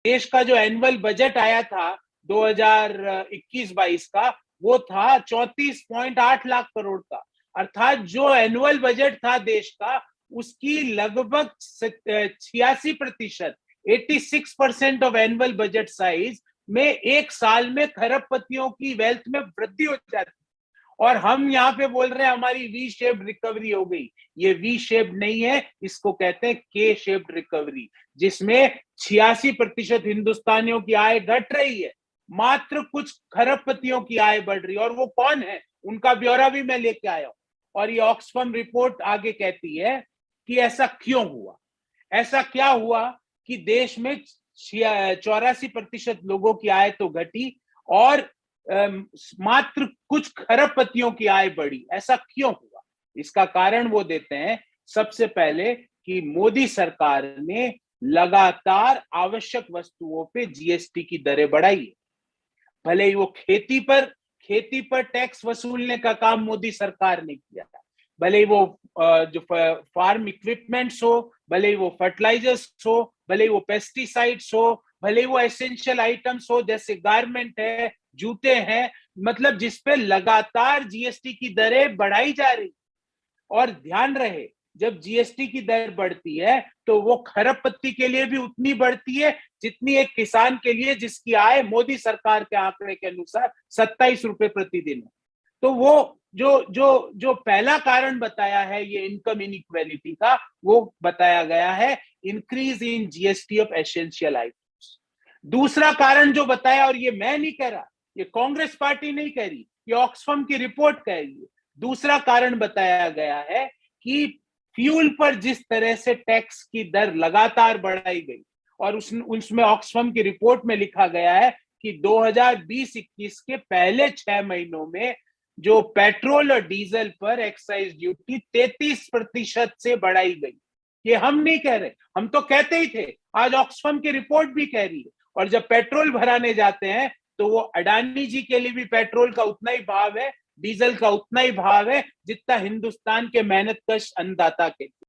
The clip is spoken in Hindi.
देश का जो एनुअल बजट आया था 2021-22 का, वो था 34.8 लाख करोड़ का। अर्थात जो एनुअल बजट था देश का, उसकी लगभग 86%, 86% ऑफ एनुअल बजट साइज में एक साल में खरबपतियों की वेल्थ में वृद्धि हो जाती। और हम यहाँ पे बोल रहे हैं हमारी वी शेप्ड रिकवरी हो गई। ये वी शेप्ड नहीं है, इसको कहते हैं के शेप्ड रिकवरी, जिसमें 86% हिंदुस्तानियों की आय घट रही है, मात्र कुछ खरबपतियों की आय बढ़ रही है। और वो कौन है, उनका ब्यौरा भी मैं लेके आया हूं। और ये ऑक्सफैम रिपोर्ट आगे कहती है कि ऐसा क्यों हुआ। ऐसा क्या हुआ कि देश में 84% लोगों की आय तो घटी और मात्र कुछ खरबपतियों की आय बढ़ी। ऐसा क्यों हुआ? इसका कारण वो देते हैं सबसे पहले कि मोदी सरकार ने लगातार आवश्यक वस्तुओं पे जीएसटी की दरें बढ़ाई है। भले ही वो खेती पर टैक्स वसूलने का काम मोदी सरकार ने किया, भले ही वो जो फार्म इक्विपमेंट्स हो, भले ही वो फर्टिलाइजर्स हो, भले ही वो पेस्टिसाइड्स हो, भले ही वो एसेंशियल आइटम्स हो जैसे गारमेंट है, जूते हैं, मतलब जिसपे लगातार जीएसटी की दरें बढ़ाई जा रही। और ध्यान रहे, जब जीएसटी की दर बढ़ती है तो वो खरबपति के लिए भी उतनी बढ़ती है जितनी एक किसान के लिए जिसकी आय मोदी सरकार के आंकड़े के अनुसार 27 रुपए प्रतिदिन है। तो वो जो पहला कारण बताया है ये इनकम इनइक्वालिटी का, वो बताया गया है increase in GST of essential items. दूसरा कारण जो बताया, और ये मैं नहीं कह रहा, ये कांग्रेस पार्टी नहीं कह रही, ये ऑक्सफैम की रिपोर्ट कह रही है। दूसरा कारण बताया गया है कि फ्यूल पर जिस तरह से टैक्स की दर लगातार बढ़ाई गई, और उसमें ऑक्सफैम की रिपोर्ट में लिखा गया है कि 2020-21 के पहले 6 महीनों में जो पेट्रोल और डीजल पर एक्साइज ड्यूटी 33% से बढ़ाई गई। ये हम नहीं कह रहे, हम तो कहते ही थे, आज ऑक्सफैम की रिपोर्ट भी कह रही है। और जब पेट्रोल भराने जाते हैं तो वो अडानी जी के लिए भी पेट्रोल का उतना ही भाव है, डीजल का उतना ही भाव है जितना हिंदुस्तान के मेहनतकश अन्नदाता के।